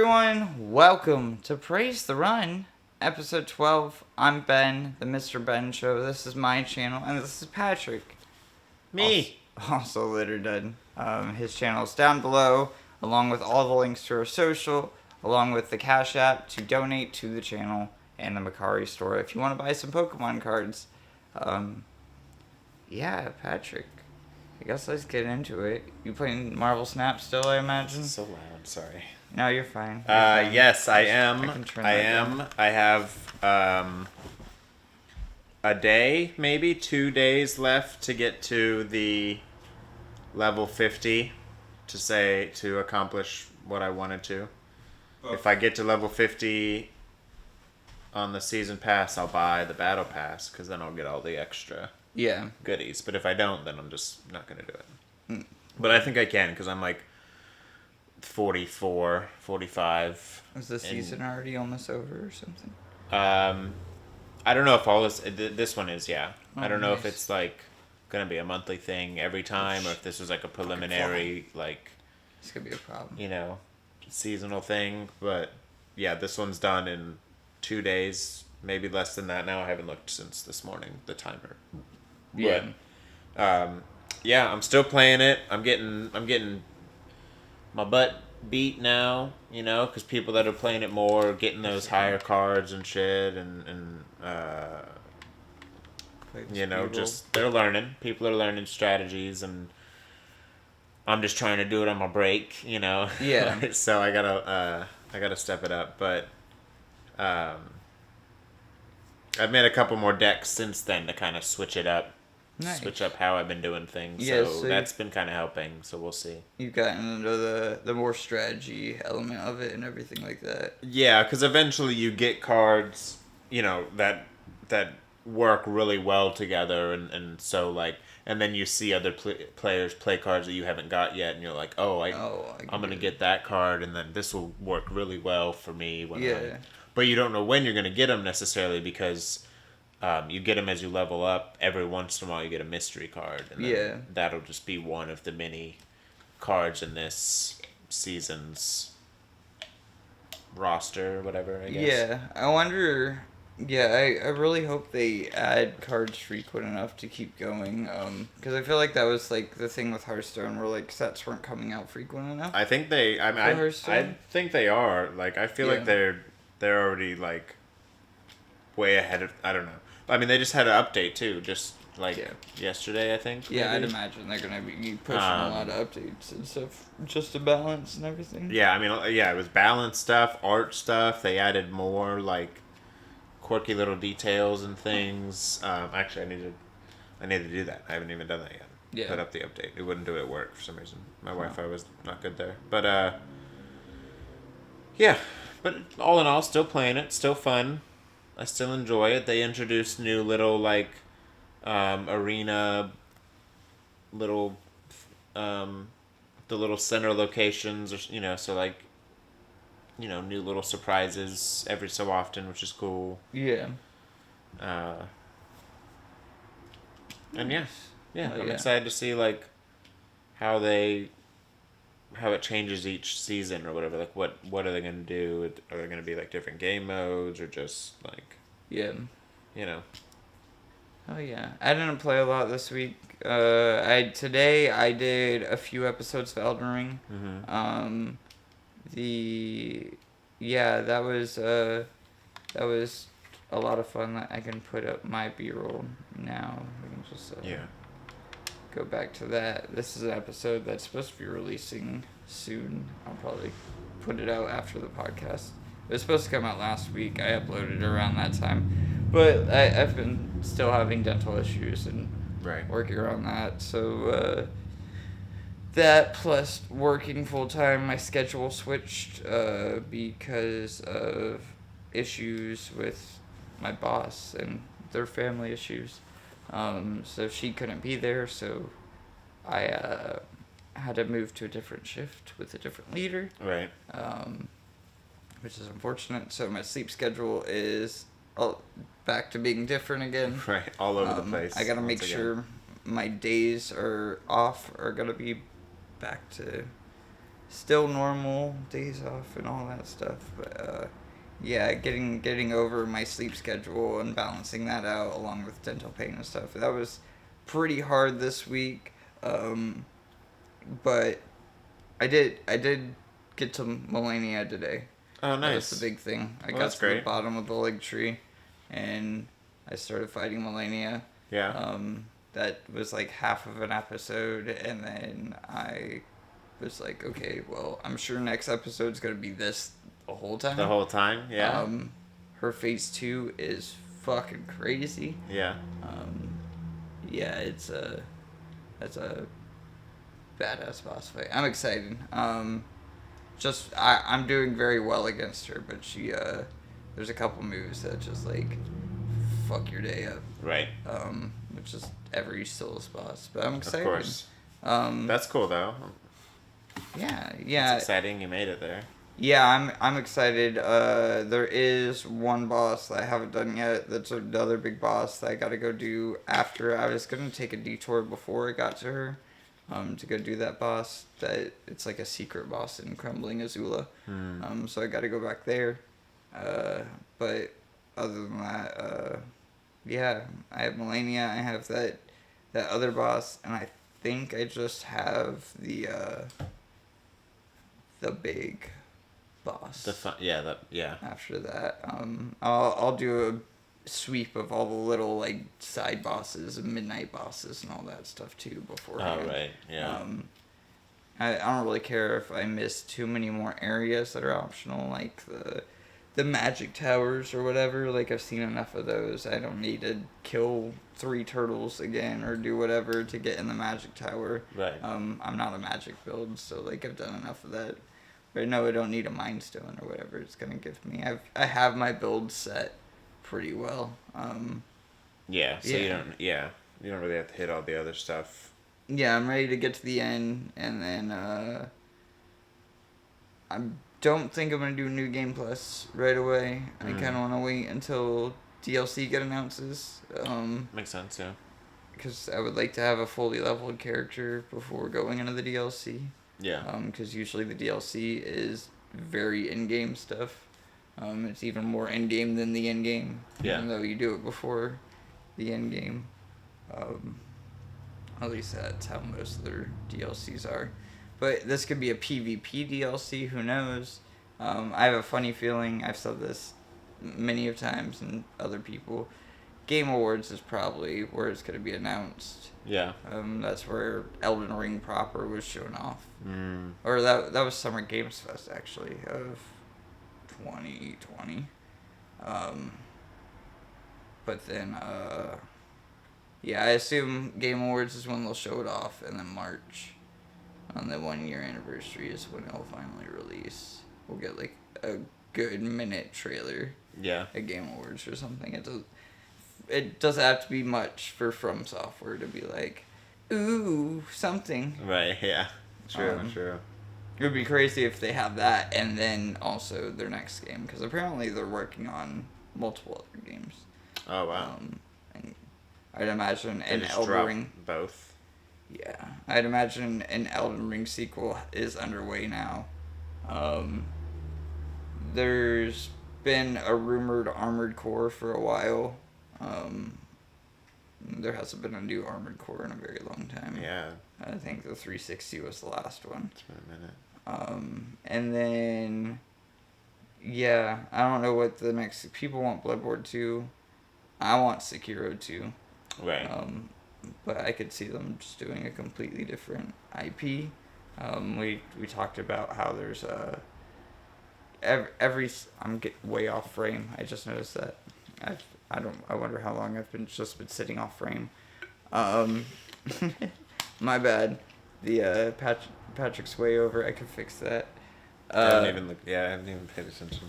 everyone, welcome to Praise the Run, episode 12. I'm Ben, the MrBenShow. This is my channel, and this is Patrick. Me. Also Litterdud. His channel is down below, along with all the links to our social, along with the Cash App to donate to the channel, and the Macari store if you want to buy some Pokemon cards. Yeah, Patrick. I guess let's get into it. You playing Marvel Snap still, I imagine? So loud, sorry. No, you're fine. You're fine. Yes, I am. I am. Down. I have a day, maybe 2 days left to get to the level 50 to accomplish what I wanted to. Oh. If I get to level 50 on the season pass, I'll buy the battle pass because then I'll get all the extra goodies. But if I don't, then I'm just not going to do it. But I think I can because I'm like 44, 45. Is the season already almost over or something? I don't know if all this one is, yeah. Oh, I don't know nice. if it's like going to be a monthly thing every time or if this was like a preliminary, like, It's going to be a problem. Seasonal thing. But yeah, this one's done in 2 days, maybe less than that now. I haven't looked since this morning, the timer. Yeah. But, yeah, I'm still playing it. I'm getting my butt beat now, because people that are playing it more are getting those higher cards and shit, and just they're learning. People are learning strategies, and I'm just trying to do it on my break, Yeah. So I gotta step it up, but I've made a couple more decks since then to kind of switch it up. Nice. Switch up how I've been doing things. Yeah, so that's been kind of helping, so we'll see. You've gotten into the more strategy element of it and everything like that. Yeah, because eventually you get cards, that work really well together, and so, like, and then you see other players play cards that you haven't got yet, and you're like, I'm going to get that card, and then this will work really well for me. But you don't know when you're going to get them necessarily because... you get them as you level up. Every once in a while, you get a mystery card. And then that'll just be one of the many cards in this season's roster or whatever, I guess. Yeah, I wonder... Yeah, I really hope they add cards frequent enough to keep going. Because I feel like that was, like, the thing with Hearthstone where, like, sets weren't coming out frequent enough. I think they... I think they are. Like, I feel like they're already, like, way ahead of... I don't know. I mean, they just had an update, too, just, like, yesterday, I think. Yeah, maybe. I'd imagine they're going to be pushing a lot of updates and stuff, just to balance and everything. Yeah, I mean, it was balance stuff, art stuff. They added more, like, quirky little details and things. Actually, I need to do that. I haven't even done that yet. Yeah. Put up the update. It wouldn't do it at work for some reason. My Wi-Fi was not good there. But, yeah. But all in all, still playing it. Still fun. I still enjoy it. They introduced new little, like, arena, little, the little center locations, or, so, like, new little surprises every so often, which is cool. Yeah. And I'm excited to see, like, how it changes each season or whatever. Like, what are they going to do? Are there going to be, like, different game modes or just, like... Yeah. Oh, yeah. I didn't play a lot this week. Today I did a few episodes of Elden Ring. Mm-hmm. That was a lot of fun. I can put up my B-roll now. We can just go back to that. This is an episode that's supposed to be releasing soon. I'll probably put it out after the podcast. It was supposed to come out last week. I uploaded it around that time. But I've been still having dental issues and working around that. So that plus working full-time, my schedule switched because of issues with my boss and their family issues. So she couldn't be there, so I had to move to a different shift with a different leader. Right. Which is unfortunate. So my sleep schedule is back to being different again. Right, all over the place. I gotta make sure my days are off are gonna be back to still normal days off and all that stuff, but yeah, getting over my sleep schedule and balancing that out along with dental pain and stuff. That was pretty hard this week, but I did get to Melania today. Oh, nice. That was the big thing. I got to the bottom of the leg tree, and I started fighting Melania. Yeah. That was like half of an episode, and then I was like, okay, well, I'm sure next episode's gonna be this the whole time. The whole time, yeah. Her phase 2 is fucking crazy. Yeah. Yeah, that's a badass boss fight. I'm excited. I'm doing very well against her, but she there's a couple moves that just like fuck your day up. Right. Which is every Souls boss, but I'm excited. Of course. That's cool though. Yeah. It's exciting you made it there. Yeah, I'm excited. There is one boss that I haven't done yet. That's another big boss that I gotta go do after. I was gonna take a detour before I got to her, to go do that boss. That it's like a secret boss in Crumbling Azula. So I gotta go back there. But other than that, yeah, I have Melania. I have that other boss, and I think I just have the big boss. After that, I'll do a sweep of all the little like side bosses and midnight bosses and all that stuff too beforehand. Oh right, yeah. I don't really care if I miss too many more areas that are optional, like the magic towers or whatever. Like I've seen enough of those. I don't need to kill 3 turtles again or do whatever to get in the magic tower. Right. I'm not a magic build, so like I've done enough of that. But no, I don't need a Mind Stone or whatever it's gonna give me. I have my build set pretty well. You don't really have to hit all the other stuff. Yeah, I'm ready to get to the end, and then I don't think I'm gonna do New Game Plus right away. I kind of want to wait until DLC get announces. Makes sense, yeah. Because I would like to have a fully leveled character before going into the DLC. Yeah. Because usually the DLC is very in-game stuff. It's even more in-game than the in-game. Yeah. Even though you do it before the in-game. At least that's how most of their DLCs are. But this could be a PvP DLC, who knows? I have a funny feeling, I've said this many of times, and other people, Game Awards is probably where it's going to be announced. Yeah. That's where Elden Ring proper was shown off. Or that was Summer Games Fest, actually, of 2020. But then, yeah, I assume Game Awards is when they'll show it off, and then March, on the 1-year anniversary, is when it'll finally release. We'll get like a good minute trailer. Yeah. At Game Awards or something. It doesn't have to be much for From Software to be like, ooh, something. Right, yeah. True. It would be crazy if they have that and then also their next game, because apparently they're working on multiple other games. Oh, wow. And I'd imagine an Elden Ring. Both. Yeah. I'd imagine an Elden Ring sequel is underway now. There's been a rumored Armored Core for a while. There hasn't been a new Armored Core in a very long time. Yeah. I think the 360 was the last one. It's been a minute. And then, yeah, I don't know what the next... People want Bloodborne 2. I want Sekiro 2. Right. But I could see them just doing a completely different IP. We talked about how there's I'm getting way off frame. I just noticed that. I wonder how long I've been sitting off frame. My bad. The Patrick's way over. I could fix that. I haven't even paid attention.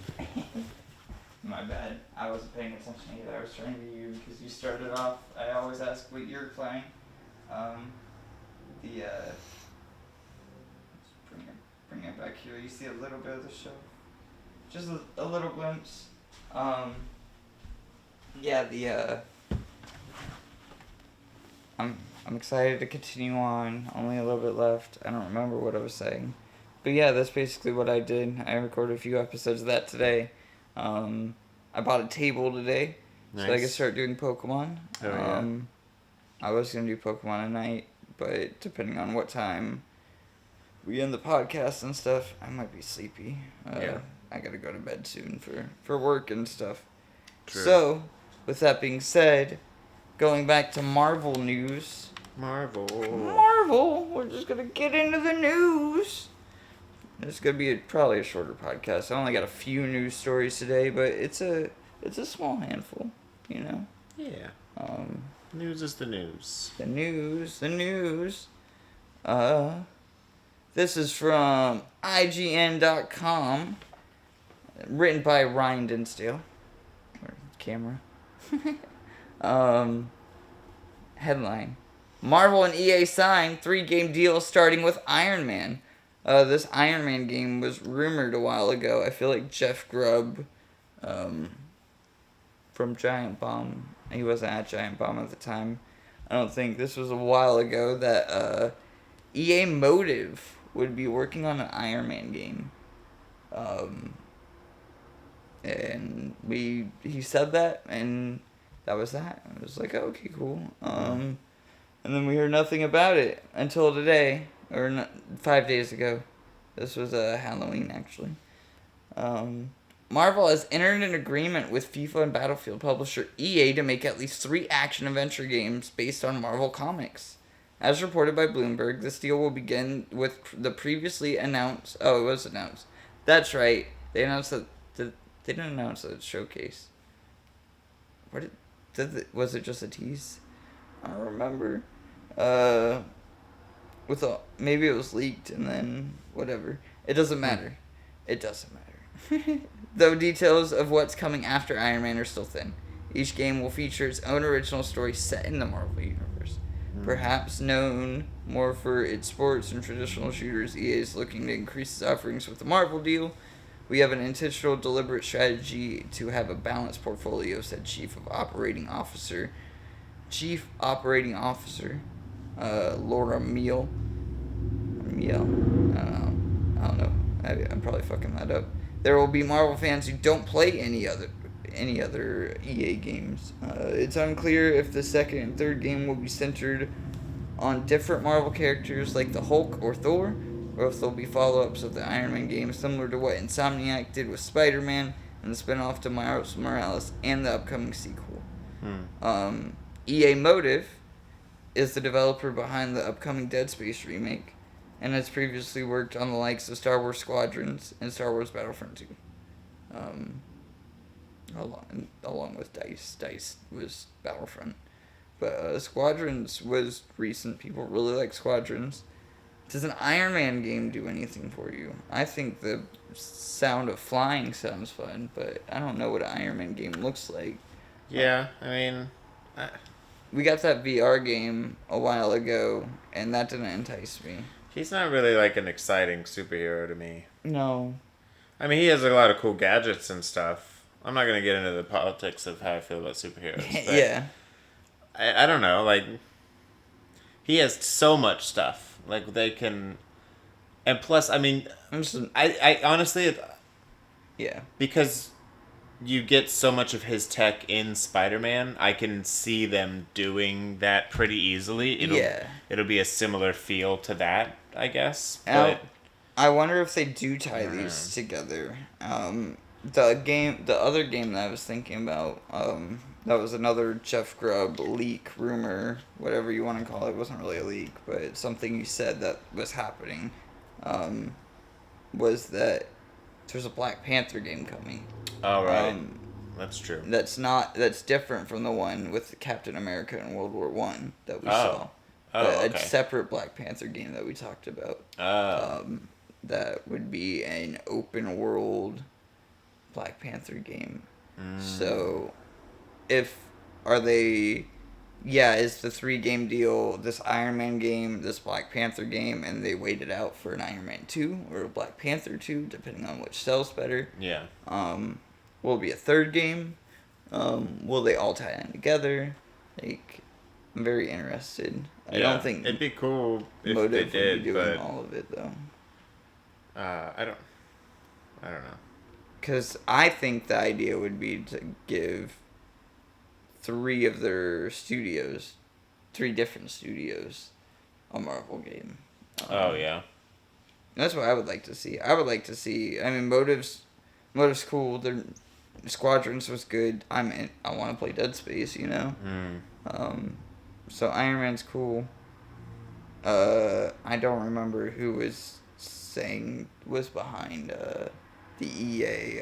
My bad. I wasn't paying attention either. I was trying to be you because you started off. I always ask what you're playing. Let's bring it back here. You see a little bit of the show. Just a little glimpse. Yeah, I'm excited to continue on. Only a little bit left. I don't remember what I was saying. But yeah, that's basically what I did. I recorded a few episodes of that today. I bought a table today, so I can start doing Pokemon. Oh, yeah. I was going to do Pokemon at night, but depending on what time we end the podcast and stuff, I might be sleepy. I got to go to bed soon for work and stuff. True. So, with that being said, going back to Marvel news. Marvel, we're just going to get into the news. It's going to be probably a shorter podcast. I only got a few news stories today, but it's a small handful, you know? Yeah. News is the news. The news. This is from IGN.com, written by Ryan Dinsdale. Camera. Headline. Marvel and EA signed 3-game deal starting with Iron Man. This Iron Man game was rumored a while ago. I feel like Jeff Grubb from Giant Bomb, he wasn't at Giant Bomb at the time. I don't think this was a while ago that EA Motive would be working on an Iron Man game. And he said that, and that was that. I was like, oh, okay, cool. And then we heard nothing about it until today, or 5 days ago. This was Halloween, actually. Marvel has entered an agreement with FIFA and Battlefield publisher EA to make at least 3 action-adventure games based on Marvel Comics. As reported by Bloomberg, this deal will begin with the previously announced... Oh, it was announced. That's right. They announced that... They didn't announce a showcase. Was it just a tease? I don't remember. Maybe it was leaked and then whatever. It doesn't matter. It doesn't matter. Though details of what's coming after Iron Man are still thin. Each game will feature its own original story set in the Marvel Universe. Perhaps known more for its sports and traditional shooters, EA is looking to increase its offerings with the Marvel deal. We have an intentional, deliberate strategy to have a balanced portfolio, said Chief Operating Officer Laura Meal. I don't know. I'm probably fucking that up. There will be Marvel fans who don't play any other EA games. It's unclear if the second and third game will be centered on different Marvel characters like the Hulk or Thor, or if there'll be follow-ups of the Iron Man game similar to what Insomniac did with Spider-Man and the spin-off to Miles Morales and the upcoming sequel. EA Motive is the developer behind the upcoming Dead Space remake and has previously worked on the likes of Star Wars Squadrons and Star Wars Battlefront 2. Along with DICE. DICE was Battlefront. But Squadrons was recent. People really like Squadrons. Does an Iron Man game do anything for you? I think the sound of flying sounds fun, but I don't know what an Iron Man game looks like. Yeah, I mean... We got that VR game a while ago, and that didn't entice me. He's not really like an exciting superhero to me. No. I mean, he has a lot of cool gadgets and stuff. I'm not going to get into the politics of how I feel about superheroes. But yeah. I don't know, like... He has so much stuff. Like, they can... And plus, I mean... I honestly... Yeah. Because you get so much of his tech in Spider-Man, I can see them doing that pretty easily. It'll be a similar feel to that, I guess. But I wonder if they do tie these together. The other game that I was thinking about, that was another Jeff Grubb leak, rumor, whatever you want to call it. It wasn't really a leak, but it's something you said that was happening, was that there's a Black Panther game coming. Oh, right. That's true. That's different from the one with Captain America in World War I that we saw. A separate Black Panther game that we talked about. That would be an open world Black Panther game. So, is the 3-game deal this Iron Man game, this Black Panther game, and they waited out for an Iron Man 2 or a Black Panther 2, depending on which sells better. Yeah. Will it be a third game? Will they all tie in together? Like, I'm very interested. I don't think it'd be cool if Motive they did, would be doing but all of it though. I don't know. Because I think the idea would be to give three different studios, a Marvel game. Oh yeah. That's what I would like to see. I would like to see. I mean, Motive's cool. Their Squadrons was good. I want to play Dead Space. You know. So Iron Man's cool. I don't remember who was behind the EA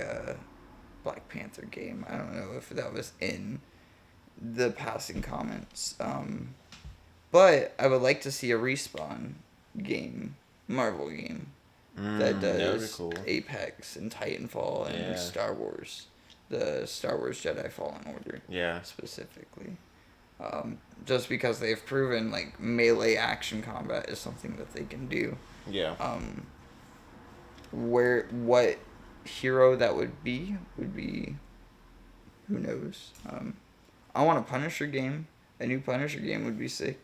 Black Panther game. I don't know if that was in the passing comments. But I would like to see a Respawn game, Marvel game, that does cool. Apex and Titanfall and Star Wars. The Star Wars Jedi Fallen Order. Yeah. Specifically. Just because they've proven, like, melee action combat is something that they can do. Yeah. What hero that would be, who knows. I want a Punisher game. A new Punisher game would be sick.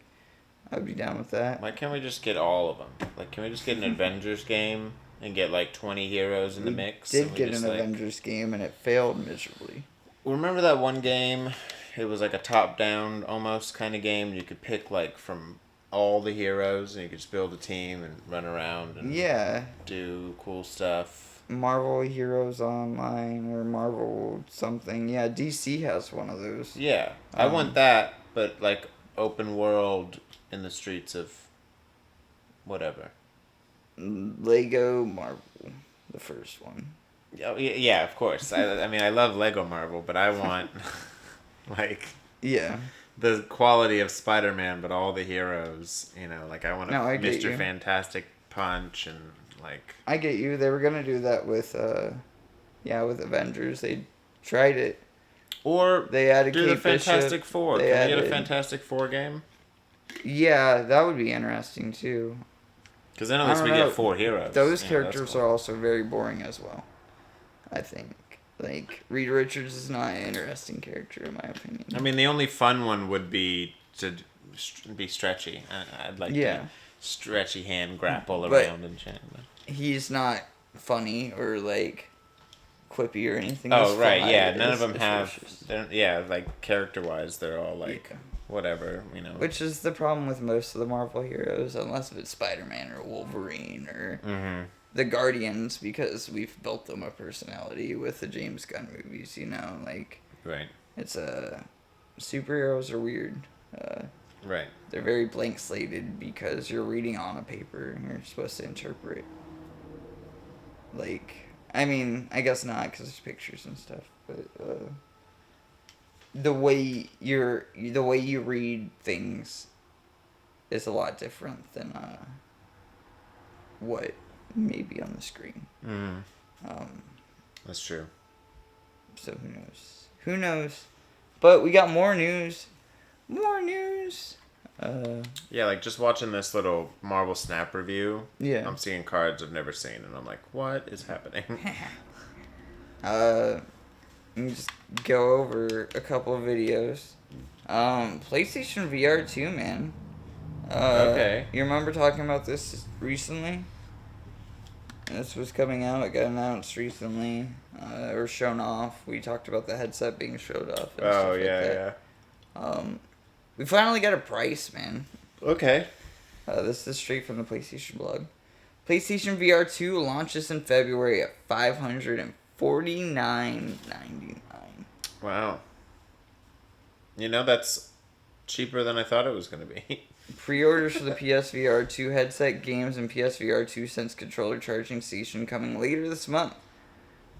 I'd be down with that. Why can't we just get all of them? Like, can we just get an Avengers game and get, like, 20 heroes in the mix? We did get an Avengers game, and it failed miserably. Remember that one game? It was like a top-down almost kind of game. You could pick, like, from all the heroes, and you could just build a team and run around and do cool stuff. Marvel Heroes Online or Marvel something. Yeah, DC has one of those. Yeah, I want that, but, like, open world in the streets of whatever. Lego Marvel, the first one. Yeah, of course. I mean, I love Lego Marvel, but I want, like, the quality of Spider-Man, but all the heroes. You know, like, I want Mr. Fantastic Punch and, like... I get you. They were going to do that with Avengers. They tried it. Or they added do the Fantastic Four. Can we get a Fantastic Four game? Yeah, that would be interesting, too. Because then at least we get 4 heroes. Those characters are also very boring as well, I think. Like, Reed Richards is not an interesting character, in my opinion. I mean, the only fun one would be to be stretchy. I'd like to stretchy hand grapple around and shit. He's not funny or, like, quippy or anything. Oh, right, yeah. None of them have... like, character-wise, they're all, like... Yeah. Whatever, you know. Which is the problem with most of the Marvel heroes, unless it's Spider-Man or Wolverine or the Guardians, because we've built them a personality with the James Gunn movies, you know, like... Right. It's superheroes are weird. Right. They're very blank-slated because you're reading on a paper and you're supposed to interpret. Like, I mean, I guess not, because there's pictures and stuff, but... The way you read things is a lot different than what may be on the screen. That's true. So who knows? But we got more news. Yeah, like just watching this little Marvel Snap review. Yeah. I'm seeing cards I've never seen, and I'm like, what is happening? Let me just go over a couple of videos. PlayStation VR 2, man. Okay. You remember talking about this recently? This was coming out. It got announced recently. Or shown off. We talked about the headset being showed off. And stuff like that. We finally got a price, man. Okay. This is straight from the PlayStation blog. PlayStation VR 2 launches in February at $549.99. Wow. You know, that's cheaper than I thought it was going to be. Pre-orders for the PSVR 2 headset, games, and PSVR 2 Sense controller charging station coming later this month.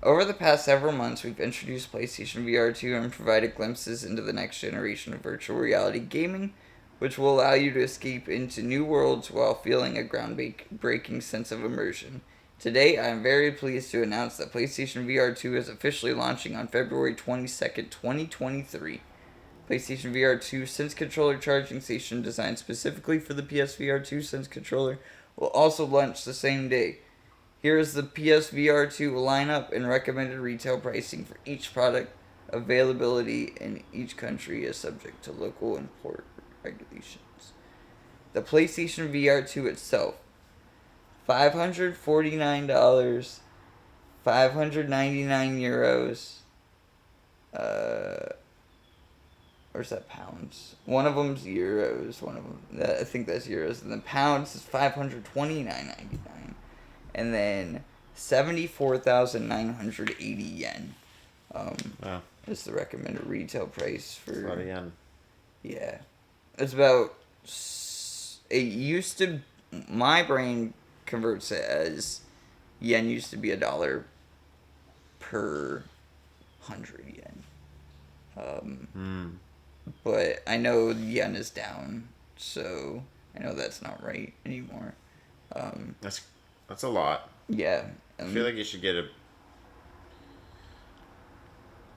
Over the past several months, we've introduced PlayStation VR 2 and provided glimpses into the next generation of virtual reality gaming, which will allow you to escape into new worlds while feeling a groundbreaking sense of immersion. Today, I am very pleased to announce that PlayStation VR 2 is officially launching on February 22nd, 2023. PlayStation VR 2 Sense controller charging station designed specifically for the PSVR 2 Sense controller will also launch the same day. Here is the PSVR 2 lineup and recommended retail pricing for each product. Availability in each country is subject to local import regulations. The PlayStation VR 2 itself, $549, 599 euros. Or is that pounds? One of them's euros. One of them, I think that's euros. And then pounds is $529.99, and then 74,980 yen. Wow. Is the recommended retail price for. That's a lot of yen. Yeah, it's about. It used to. My brain converts it as yen used to be $1 per 100 yen. But I know yen is down, so I know that's not right anymore. That's a lot. Yeah. I feel like you should get a.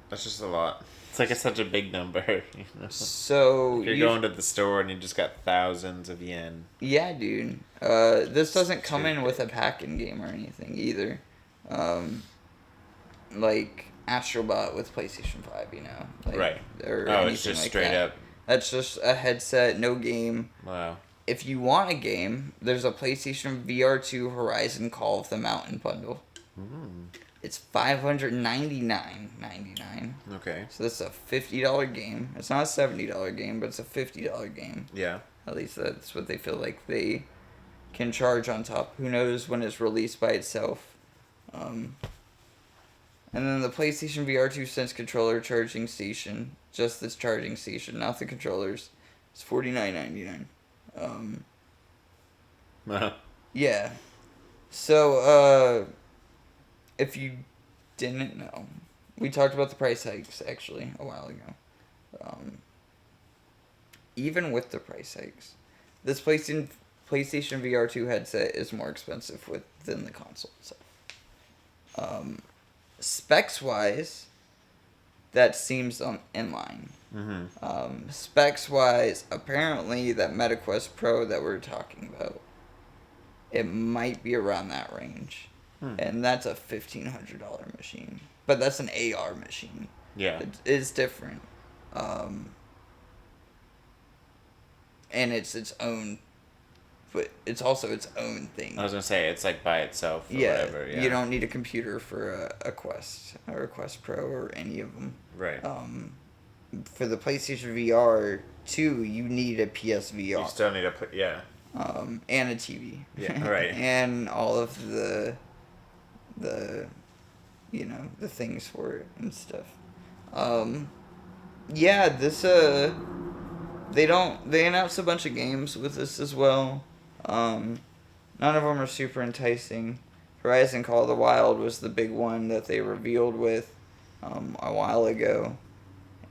That's just a lot. It's like it's such a big number. You know? So if you're going to the store and you just got thousands of yen. Yeah, dude. This doesn't come in with a pack-in game or anything either. Like Astrobot with PlayStation 5, you know. Like, right. Or it's just like straight that. up. That's just a headset, no game. Wow. If you want a game, there's a PlayStation VR2 Horizon Call of the Mountain bundle. It's $599.99. Okay. So that's a $50 game. It's not a $70 game, but it's a $50 game. Yeah. At least that's what they feel like they can charge on top. Who knows when it's released by itself. And then the PlayStation VR2 Sense controller charging station, just this charging station, not the controllers, it's $49.99. Yeah. So, if you didn't know, we talked about the price hikes, actually, a while ago. Even with the price hikes, this PlayStation VR2 headset is more expensive than the console itself. Specs-wise, that seems in line. Specs-wise, apparently that MetaQuest Pro that we're talking about, it might be around that range. And that's a $1,500 machine. But that's an AR machine. Yeah. It's different. And it's its own, but it's also its own thing. I was going to say, it's like by itself or whatever. Yeah. You don't need a computer for a Quest or a Quest Pro or any of them. Right. For the PlayStation VR 2, you need a PSVR. You still need yeah. And a TV. Yeah, right. And all of the the things for it and stuff. Yeah, this they announced a bunch of games with this as well. None of them are super enticing. Horizon Call of the Wild was the big one that they revealed with a while ago,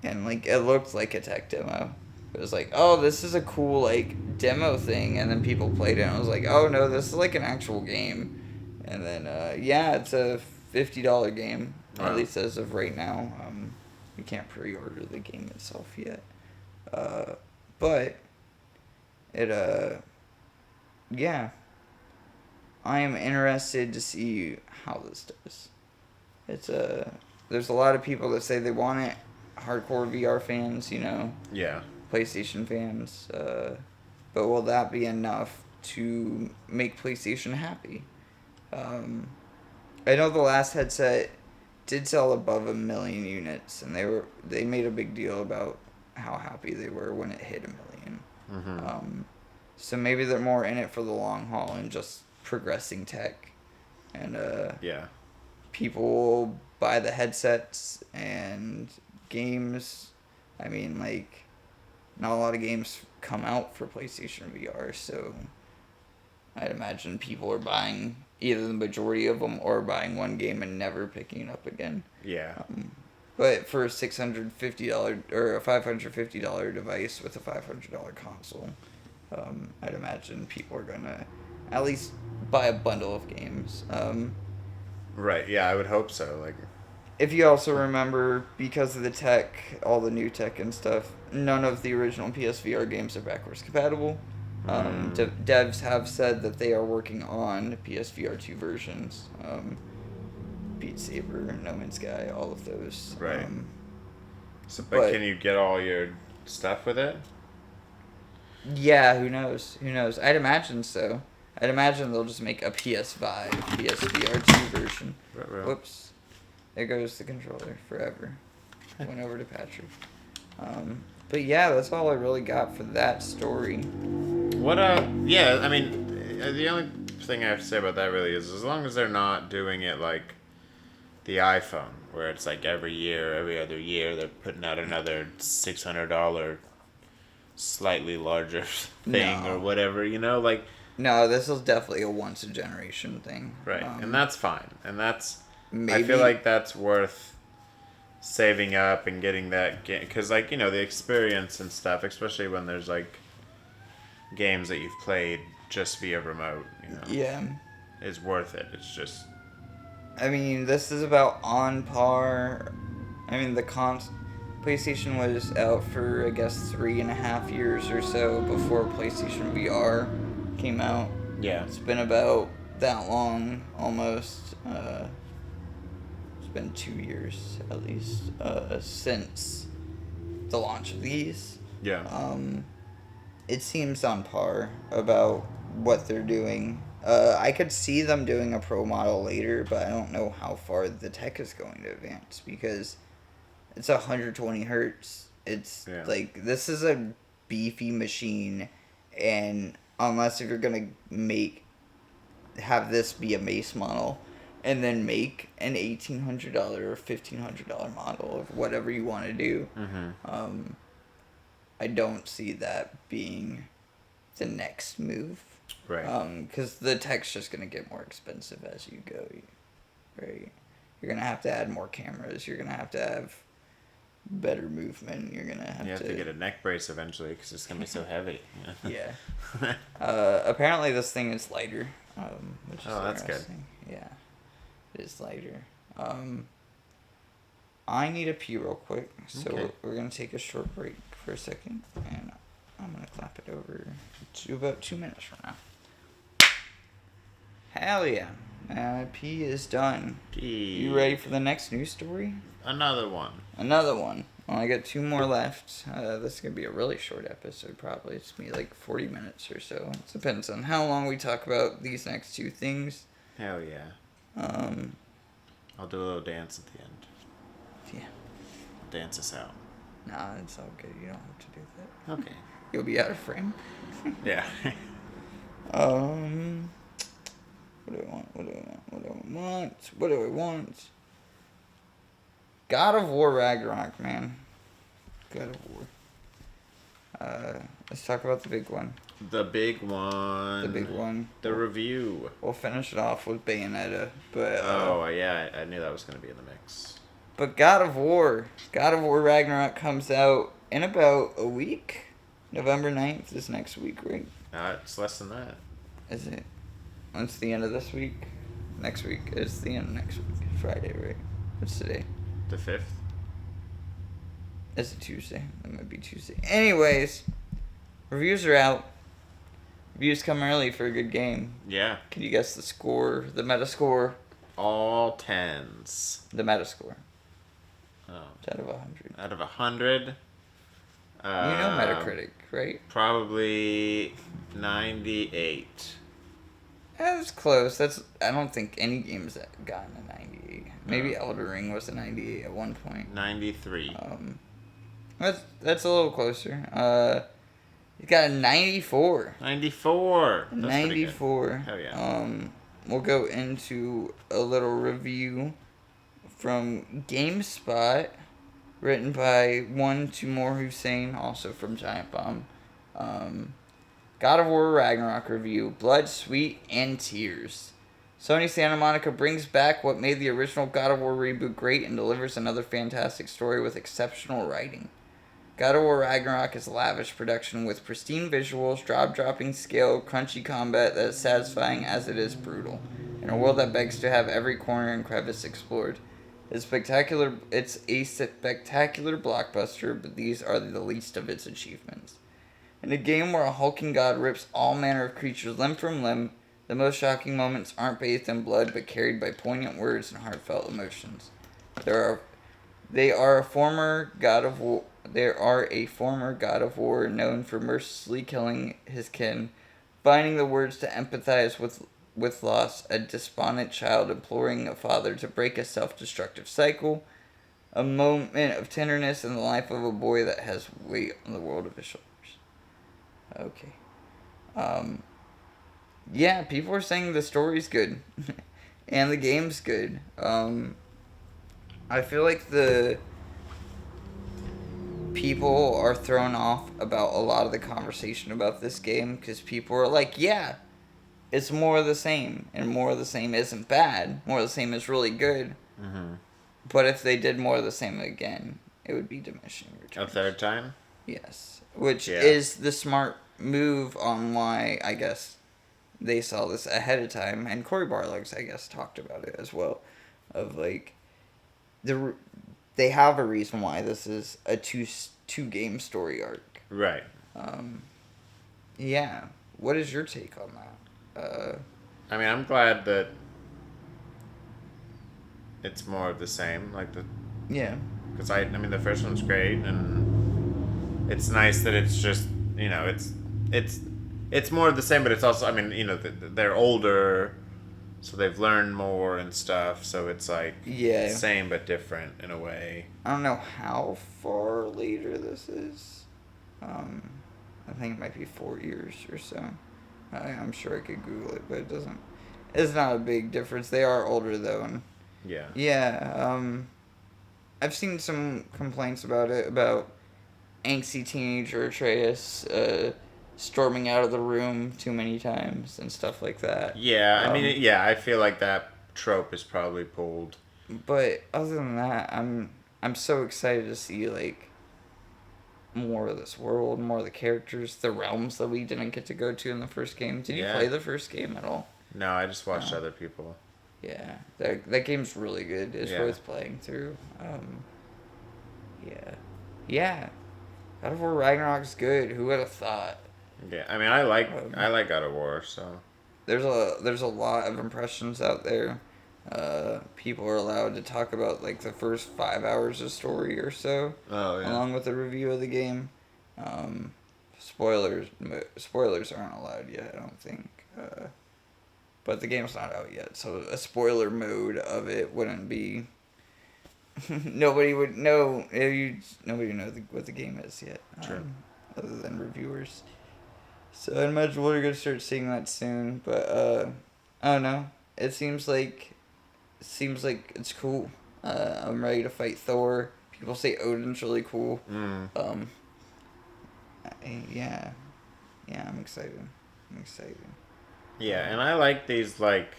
and like it looked like a tech demo. It was like, oh, this is a cool like demo thing, and then people played it and I was like, oh no, this is like an actual game. And then yeah, it's a $50 game, at least as of right now. You can't pre-order the game itself yet, but it yeah, I am interested to see how this does. It's there's a lot of people that say they want it, hardcore VR fans, you know. Yeah. PlayStation fans, but will that be enough to make PlayStation happy? I know the last headset did sell above 1 million units, and they made a big deal about how happy they were when it hit 1 million. So maybe they're more in it for the long haul and just progressing tech, and yeah, people will buy the headsets and games. I mean, like, not a lot of games come out for PlayStation VR, so I'd imagine people are buying either the majority of them or buying one game and never picking it up again. Yeah. But for a $650 or a $550 device with a $500 console, I'd imagine people are gonna at least buy a bundle of games. Right. Yeah, I would hope so. Like, if you also remember, because of the tech, all the new tech and stuff, none of the original PSVR games are backwards compatible. Devs have said that they are working on PSVR 2 versions. Beat Saber, No Man's Sky, all of those. Right. But can you get all your stuff with it? Yeah, who knows? I'd imagine so. I'd imagine they'll just make a PS5, PSVR2 version. Right. Whoops. There goes the controller forever. Went over to Patrick. But yeah, that's all I really got for that story. Yeah, I mean, the only thing I have to say about that really is as long as they're not doing it like the iPhone, where it's like every year, every other year, they're putting out another $600 slightly larger thing or whatever, like... No, this is definitely a once-a-generation thing. Right, and that's fine. And that's... Maybe, I feel like that's worth saving up and getting that game. Because, like, the experience and stuff, especially when there's, like, games that you've played just via remote, Yeah. is worth it. It's just... I mean, this is about on par. I mean, PlayStation was out for, I guess, 3.5 years or so before PlayStation VR came out. Yeah. It's been about that long, almost. It's been 2 years, at least, since the launch of these. Yeah. It seems on par about what they're doing. I could see them doing a Pro model later, but I don't know how far the tech is going to advance because it's 120 hertz. It's like, this is a beefy machine, and unless if you're going to have this be a base model and then make an $1,800 or $1,500 model of whatever you want to do, I don't see that being the next move. Right. Because the tech's just going to get more expensive as you go, right? You're going to have to add more cameras. You're going to have better movement. You're going to have to get a neck brace eventually because it's going to be so heavy. Yeah. Apparently this thing is lighter, which is that's good. Yeah, it is lighter. I need to pee real quick, so we're going to take a short break for a second, and I'm going to clap it over to about 2 minutes from now. Hell yeah. Pee is done. You ready for the next news story? Another one. Well, I got 2 more left. This is going to be a really short episode, probably. It's going to be like 40 minutes or so. It depends on how long we talk about these next 2 things. Hell yeah. I'll do a little dance at the end. Yeah. I'll dance us out. Nah, it's all good. You don't have to do that. Okay. You'll be out of frame. Yeah. What do I want? God of War Ragnarok, man. God of War. Let's talk about the big one. The big one. The review. We'll finish it off with Bayonetta, but... yeah, I knew that was going to be in the mix. But God of War Ragnarok comes out in about a week. November 9th is next week, right? It's less than that. Is it? It's the end of this week. Next week. It's the end of next week. Friday, right? What's today? The 5th? Is it Tuesday? That might be Tuesday. Anyways, reviews are out. Reviews come early for a good game. Yeah. Can you guess the score? The Metascore? All 10s. The Metascore. Oh. It's out of 100. Out of 100? You know Metacritic, right? Probably 98. That's close. I don't think any game's gotten a 98. Maybe Elden Ring was a 98 at one point. 93. That's a little closer. You got a 94. 94. That's 94. Hell yeah. We'll go into a little review from GameSpot, written by one Timur Hussein, also from Giant Bomb. God of War Ragnarok review, Blood, Sweat, and Tears. Sony Santa Monica brings back what made the original God of War reboot great and delivers another fantastic story with exceptional writing. God of War Ragnarok is a lavish production with pristine visuals, drop-dropping scale, crunchy combat that is satisfying as it is brutal, in a world that begs to have every corner and crevice explored. It's a spectacular blockbuster, but these are the least of its achievements. In a game where a hulking god rips all manner of creatures limb from limb, the most shocking moments aren't bathed in blood but carried by poignant words and heartfelt emotions. They are a former god of war known for mercilessly killing his kin, finding the words to empathize with loss, a despondent child imploring a father to break a self-destructive cycle, a moment of tenderness in the life of a boy that has weight on the world of his shoulders. Okay. Yeah, people are saying the story's good. And the game's good. I feel like the people are thrown off about a lot of the conversation about this game because people are like, yeah, it's more of the same. And more of the same isn't bad. More of the same is really good. Mm-hmm. But if they did more of the same again, it would be diminishing returns. A third time? Yes. Which is the smart move on why, I guess, they saw this ahead of time. And Cory Barlog's, I guess, talked about it as well. Of, like, they have a reason why this is a two-game story arc. Right. Yeah. What is your take on that? I mean, I'm glad that it's more of the same. Like the... Yeah. Because, I mean, the first one's great, and it's nice that it's just, you know, it's more of the same, but it's also, I mean, you know, they're older, so they've learned more and stuff, so it's like same but different in a way. I don't know how far later this is. I think it might be 4 years or so. I'm sure I could Google it, but it's not a big difference. They are older though, and I've seen some complaints about it, about angsty teenager Atreus storming out of the room too many times and stuff like that. Yeah, I mean, I feel like that trope is probably pulled. But other than that, I'm so excited to see, like, more of this world, more of the characters, the realms that we didn't get to go to in the first game. Did you play the first game at all? No, I just watched other people. Yeah, that game's really good. It's worth playing through. Yeah. God of War Ragnarok's good. Who would have thought? Yeah, I mean, I like God of War, so there's a lot of impressions out there. People are allowed to talk about like the first 5 hours of story or so, along with a review of the game. Spoilers aren't allowed yet, I don't think. But the game's not out yet, so a spoiler mode of it wouldn't be. Nobody would know. Nobody would know what the game is yet, other than reviewers. So I imagine we're gonna start seeing that soon. But I don't know. It seems like it's cool. I'm ready to fight Thor. People say Odin's really cool. Yeah, I'm excited. Yeah, and I like these like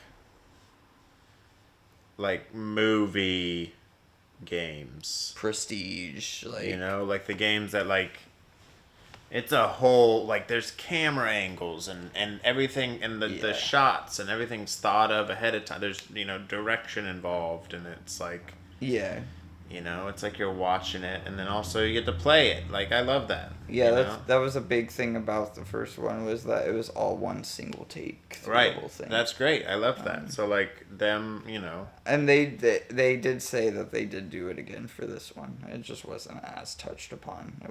movie games. Prestige, like, you know, like the games that like it's a whole, like, there's camera angles and everything, and the shots and everything's thought of ahead of time. There's, you know, direction involved, and it's like, you know, it's like you're watching it, and then also you get to play it. Like, I love that. Yeah, that was a big thing about the first one, was that it was all one single take through the whole thing. That's great. I love that. So, like, them, you know. And they did say that they did do it again for this one. It just wasn't as touched upon.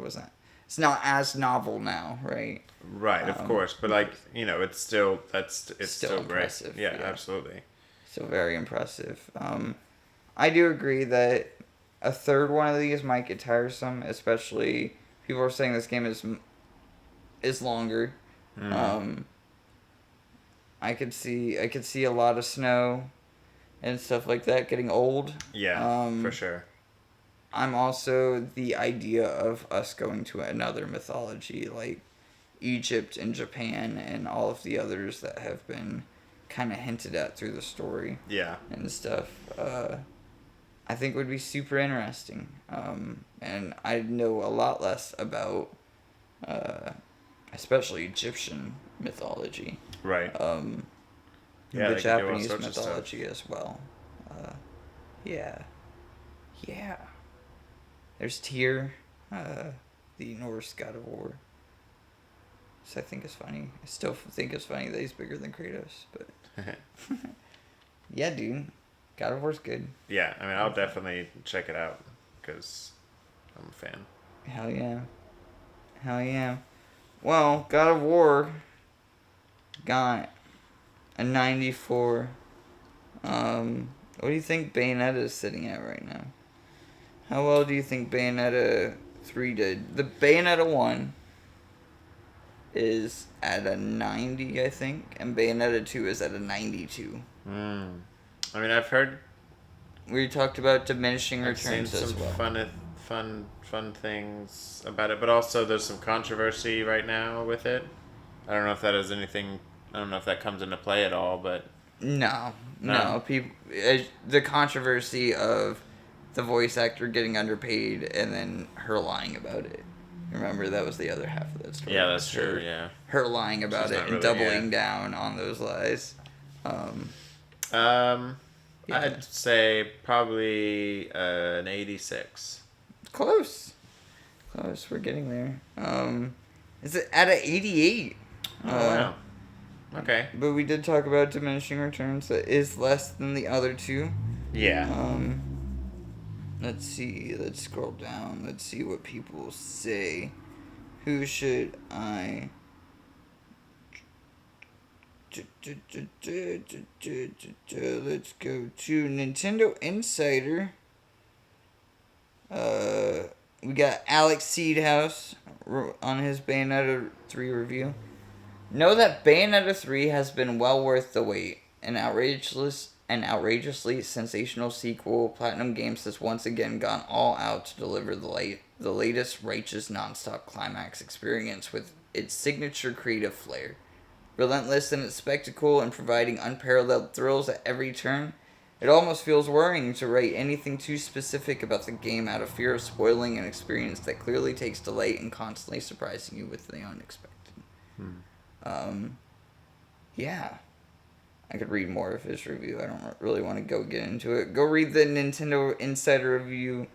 It's not as novel now, right? Right, of course. But, like, you know, it's still still impressive. Great. Yeah, absolutely. Still very impressive. I do agree that a third one of these might get tiresome, especially people are saying this game is longer. I could see a lot of snow and stuff like that getting old. Yeah, for sure. I'm also the idea of us going to another mythology like Egypt and Japan and all of the others that have been kind of hinted at through the story. Yeah. And stuff. I think would be super interesting. And I know a lot less about especially Egyptian mythology. Right. The Japanese mythology as well. Yeah. There's Tyr, the Norse god of war. So I think it's funny. I still think it's funny that he's bigger than Kratos, but yeah, dude, God of War's good. Yeah, I mean, I'll definitely check it out because I'm a fan. Hell yeah. Well, God of War. got a 94. What do you think Bayonetta is sitting at right now? How well do you think Bayonetta 3 did? The Bayonetta 1 is at a 90, I think, and Bayonetta 2 is at a 92. I mean, I've heard... We talked about diminishing I've seen returns as some well. fun things about it, but also there's some controversy right now with it. I don't know if that has anything... I don't know if that comes into play at all, but... No. People, the controversy of the voice actor getting underpaid and then her lying about it. Remember, that was the other half of that story. Yeah, that's true, yeah. Her lying about it and really, doubling down on those lies. Yeah. I'd say probably an 86. Close. We're getting there. Is it at an 88? Oh, wow. Okay. But we did talk about diminishing returns. That is less than the other two. Yeah. Let's see. Let's scroll down. Let's see what people say. Who should I... Let's go to Nintendo Insider. We got Alex Seedhouse on his Bayonetta 3 review. Know that Bayonetta 3 has been well worth the wait. An outrageously sensational sequel, Platinum Games has once again gone all out to deliver the latest righteous non-stop climax experience with its signature creative flair. Relentless in its spectacle and providing unparalleled thrills at every turn, it almost feels worrying to write anything too specific about the game out of fear of spoiling an experience that clearly takes delight in constantly surprising you with the unexpected. Yeah. I could read more of his review. I don't really want to get into it. Go read the Nintendo Insider review.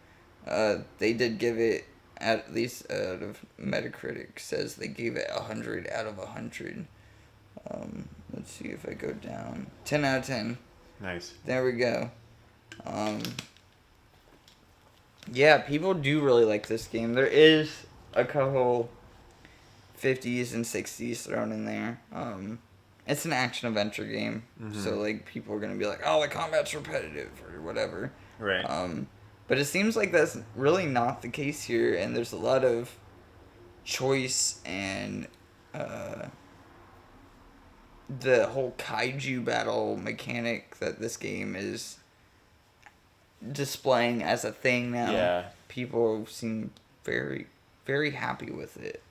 They did give it, at least out of Metacritic, says they gave it 100 out of 100. Let's see if I go down. 10 out of 10. Nice. There we go. Yeah, people do really like this game. There is a couple 50s and 60s thrown in there. It's an action-adventure game, so like people are going to be like, oh, the combat's repetitive or whatever. Right. But it seems like that's really not the case here, and there's a lot of choice and the whole kaiju battle mechanic that this game is displaying as a thing now. Yeah. People seem very, very happy with it.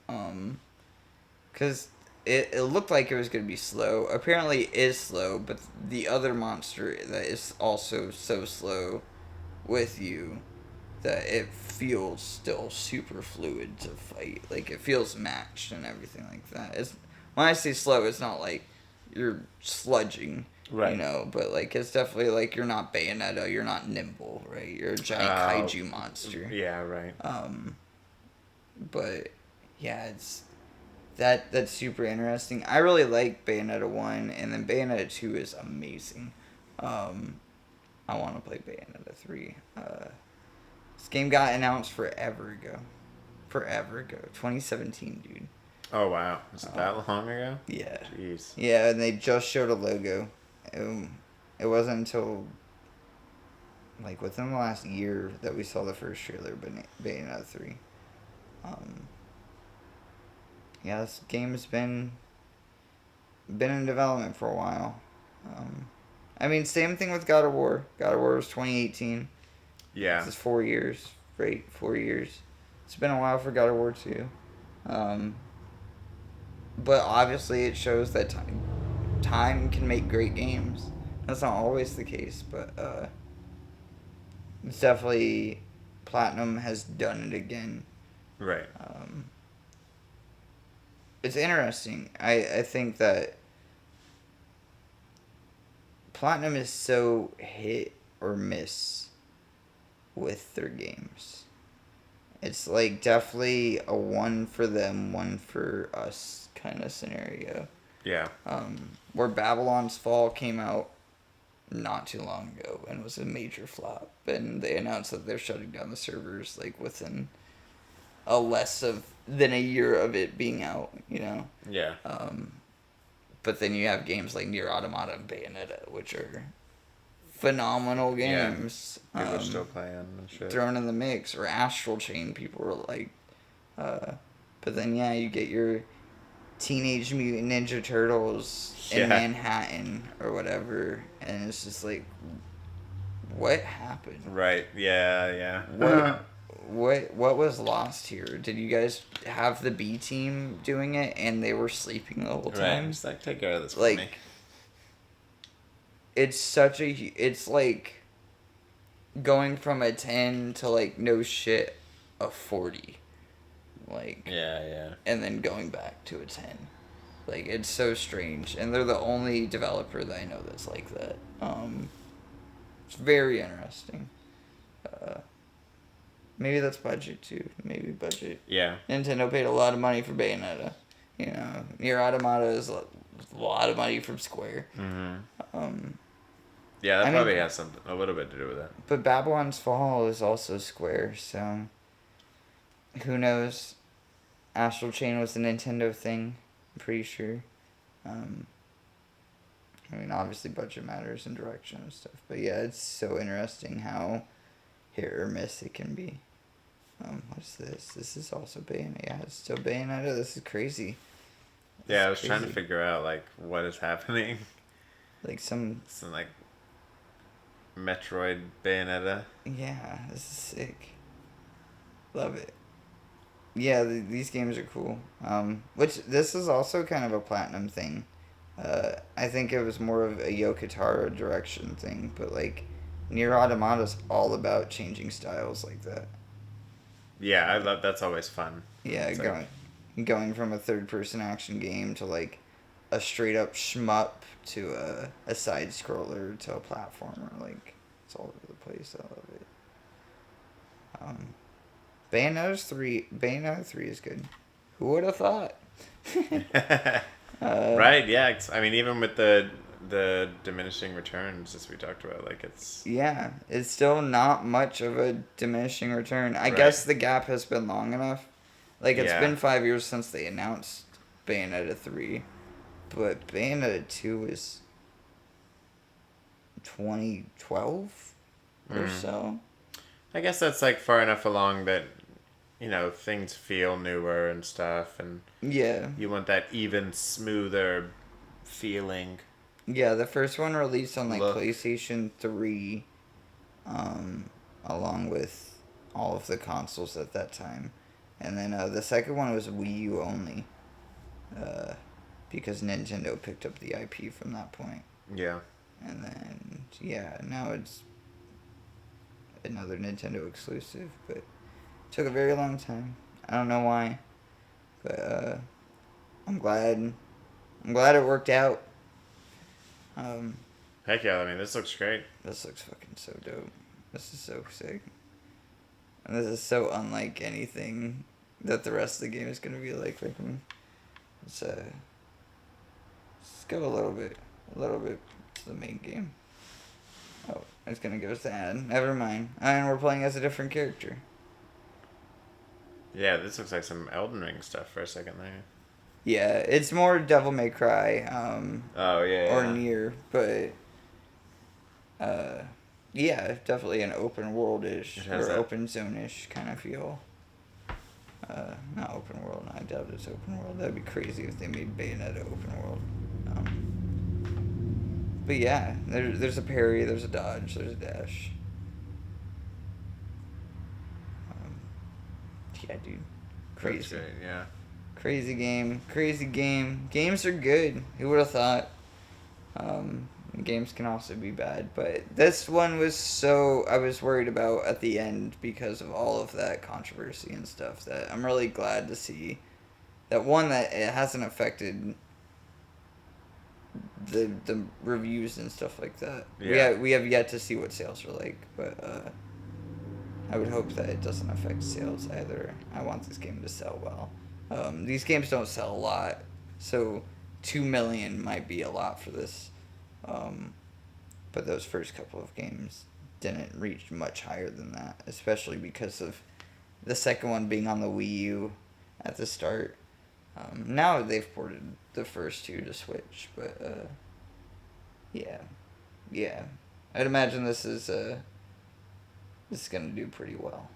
Because it looked like it was going to be slow. Apparently it is slow, but the other monster that is also so slow with you that it feels still super fluid to fight. Like, it feels matched and everything like that. When I say slow, it's not like you're sludging, right? You know, but like it's definitely like you're not Bayonetta, you're not nimble, right? You're a giant kaiju monster. Yeah, right. But yeah, it's that's super interesting. I really like Bayonetta 1, and then Bayonetta 2 is amazing. I want to play Bayonetta 3. This game got announced forever ago. 2017, dude. Oh, wow. Was it that long ago? Yeah. Jeez. Yeah, and they just showed a logo. It wasn't until, like, within the last year that we saw the first trailer, Bayonetta 3. Yeah, this game has been in development for a while. I mean, same thing with God of War. God of War was 2018. Yeah. This is 4 years, right? 4 years. It's been a while for God of War 2. But obviously it shows that time can make great games. That's not always the case, but it's definitely Platinum has done it again. Right. It's interesting. I think that Platinum is so hit or miss with their games. It's like definitely a one for them, one for us kind of scenario. Yeah. Where Babylon's Fall came out not too long ago and was a major flop, and they announced that they're shutting down the servers like within less than a year of it being out, you know. Yeah. But then you have games like Nier Automata and Bayonetta, which are phenomenal games. Yeah. People are still playing and shit. Thrown in the mix. Or Astral Chain, people were like... but then, yeah, you get your Teenage Mutant Ninja Turtles in Manhattan or whatever. And it's just like, what happened? Right, yeah. What was lost here? Did you guys have the B team doing it and they were sleeping the whole time? Right, just like, take care of this for like, me. It's like going from a 10 to like no shit a 40. Like, yeah. And then going back to a 10. Like, it's so strange. And they're the only developer that I know that's like that. It's very interesting. Maybe that's budget too. Maybe budget. Yeah. Nintendo paid a lot of money for Bayonetta. You know, Nier Automata is a lot of money from Square. Mm-hmm. Yeah, that probably has a little bit to do with that. But Babylon's Fall is also Square, so who knows? Astral Chain was a Nintendo thing, I'm pretty sure. I mean, obviously budget matters and direction and stuff, but yeah, it's so interesting how hit or miss it can be. What's this? This is also Bayonetta. Yeah, it's still Bayonetta. This is crazy. Yeah, I was trying to figure out, like, what is happening. Like some like, Metroid Bayonetta. Yeah, this is sick. Love it. Yeah, these games are cool. Which, this is also kind of a Platinum thing. I think it was more of a Yoko Taro direction thing, but, like, Nier Automata's all about changing styles like that. Yeah, I love that's always fun. Yeah, going from a third-person action game to, like, a straight-up shmup to a side-scroller to a platformer. Like, it's all over the place. I love it. Bayonetta 3 is good. Who would have thought? Right, yeah. I mean, even with the diminishing returns, as we talked about, like, it's... Yeah, it's still not much of a diminishing return. I guess the gap has been long enough. Like, it's been 5 years since they announced Bayonetta 3. But Bayonetta 2 is 2012 or so. I guess that's, like, far enough along that, you know, things feel newer and stuff, and you want that even smoother feeling. Yeah, the first one released on, like, PlayStation 3, along with all of the consoles at that time. And then the second one was Wii U only, because Nintendo picked up the IP from that point. Yeah. And then, now it's another Nintendo exclusive, but it took a very long time. I don't know why, but I'm glad it worked out. Heck yeah, I mean, this looks great. This looks fucking so dope. This is so sick. And this is so unlike anything that the rest of the game is going to be like. Let's go a little bit to the main game. Oh, it's going to give us the ad. Never mind. And we're playing as a different character. Yeah, this looks like some Elden Ring stuff for a second there. Yeah, it's more Devil May Cry. Or Nier, but definitely an open world-ish or open zone-ish kind of feel. Not open world. I doubt it's open world. That'd be crazy if they made Bayonetta open world. But yeah, there's a parry, there's a dodge, there's a dash. Yeah, dude, crazy. That's great, yeah. Crazy game. Games are good. Who would have thought? Games can also be bad, but this one was I was worried about at the end because of all of that controversy and stuff, that I'm really glad to see that it hasn't affected the reviews and stuff like that. Yeah. We have yet to see what sales are like, but I would hope that it doesn't affect sales either. I want this game to sell well. These games don't sell a lot, so 2 million might be a lot for this. But those first couple of games didn't reach much higher than that, especially because of the second one being on the Wii U at the start. Now they've ported the first two to Switch, but yeah. I'd imagine this is gonna do pretty well.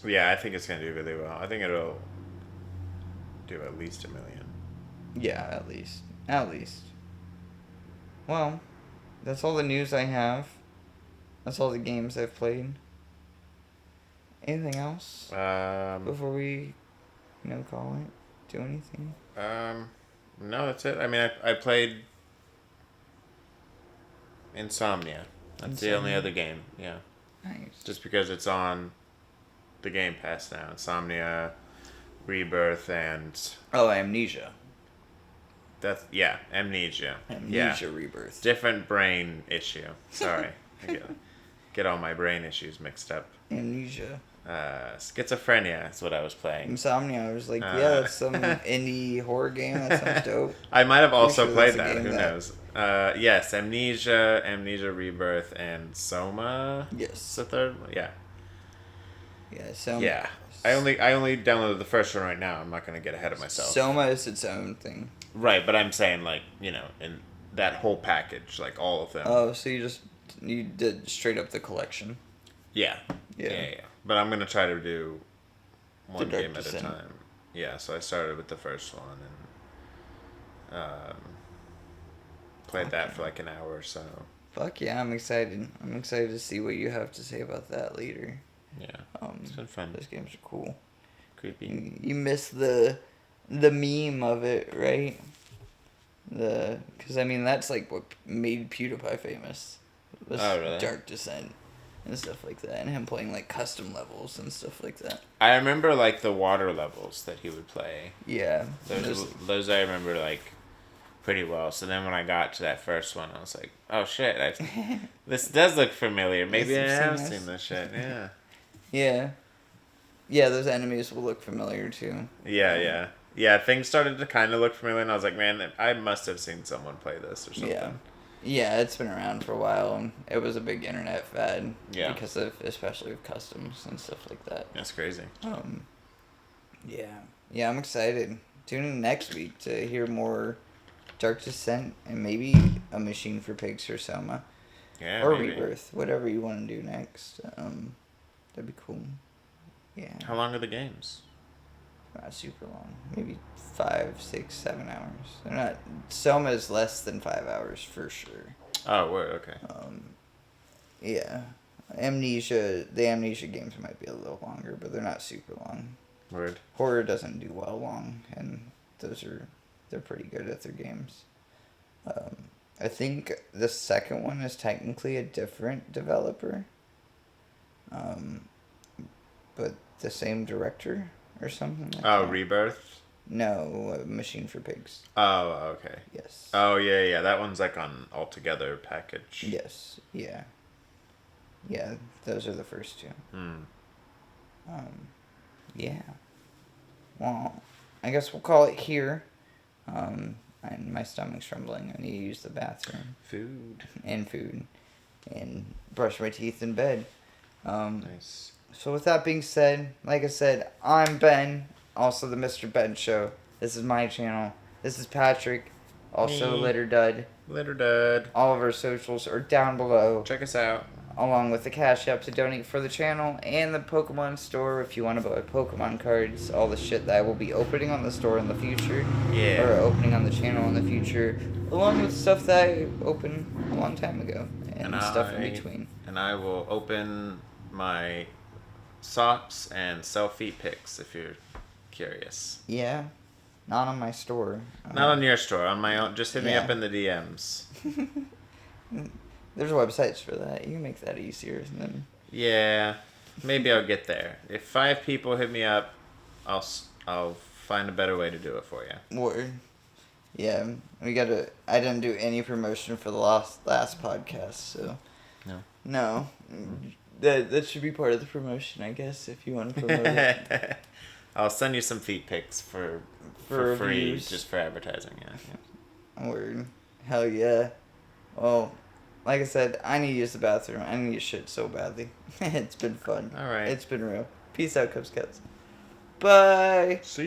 Yeah, I think it's gonna do really well. I think it'll do at least 1 million. Yeah, at least. Well, that's all the news I have. That's all the games I've played. Anything else? Before we, call it? Do anything? No, that's it. I mean, I played Insomnia. That's the only other game, yeah. Nice. Just because it's on the Game Pass now. Insomnia, Rebirth, and... Oh, Amnesia. Amnesia. Amnesia Rebirth. Different brain issue. Sorry. I get all my brain issues mixed up. Amnesia. Schizophrenia is what I was playing. Insomnia. I was like, that's some indie horror game. That sounds dope. I might have also played that. Who knows? Yes, Amnesia Rebirth, and Soma. Yes. The third one. Yeah. Yeah, Soma. Yeah. I only downloaded the first one right now. I'm not going to get ahead of myself. Soma is its own thing. Right, but I'm saying, in that whole package, all of them. Oh, so you did straight up the collection. Yeah. Yeah. But I'm going to try to do one game at a time. Yeah, so I started with the first one and played that for an hour or so. Fuck yeah, I'm excited. I'm excited to see what you have to say about that later. Yeah, it's been fun. Those games are cool. Creepy. You missed the meme of it, right? Because that's what made PewDiePie famous. Oh, really? Dark Descent and stuff like that, and him playing custom levels and stuff like that. I remember the water levels that he would play. Yeah. Those I remember pretty well. So then when I got to that first one, I was like, oh shit, this does look familiar. Maybe I have seen this shit. Yeah. Yeah. Yeah, those enemies will look familiar too. Yeah. Yeah, things started to kind of look familiar, and I was like, man, I must have seen someone play this or something. Yeah, it's been around for a while, and it was a big internet fad. Yeah. Because of, especially with customs and stuff like that. That's crazy. Yeah, I'm excited. Tune in next week to hear more Dark Descent and maybe a Machine for Pigs or Soma. Yeah, or maybe. Rebirth, whatever you want to do next. That'd be cool. Yeah. How long are the games? Not super long. Maybe 5, 6, 7 hours. They're not. Soma is less than 5 hours for sure. Oh, word, okay. Yeah. The Amnesia games might be a little longer, but they're not super long. Word. Horror doesn't do well long, and they're pretty good at their games. I think the second one is technically a different developer. But the same director or something like that. Rebirth? No, Machine for Pigs. Oh, okay. Yes. Oh, yeah. That one's on Altogether package. Yes. Yeah. Yeah, those are the first two. Yeah. Well, I guess we'll call it here. And my stomach's rumbling. I need to use the bathroom. Food. And brush my teeth in bed. Nice. So with that being said, like I said, I'm Ben, also the MrBenShow. This is my channel. This is Patrick, also Litterdud. Litterdud. All of our socials are down below. Check us out. Along with the Cash App to donate for the channel and the Pokemon store if you want to buy Pokemon cards. All the shit that I will be opening on the store in the future. Yeah. Or opening on the channel in the future. Along with stuff that I opened a long time ago. And stuff in between. And I will open my socks and sell feet pics if you're curious. Yeah. Not on my store. Not on your store, on my own. Just hit me up in the DMs. There's websites for that. You can make that easier than... Yeah. Maybe I'll get there. If 5 people hit me up, I'll find a better way to do it for you. Word. Yeah. I didn't do any promotion for the last podcast, so... No. That should be part of the promotion, I guess, if you want to promote it. I'll send you some feet pics for free, just for advertising, yeah. Word. Hell yeah. Well, like I said, I need to use the bathroom. I need to shit so badly. It's been fun. All right. It's been real. Peace out, Cub Scouts. Bye. See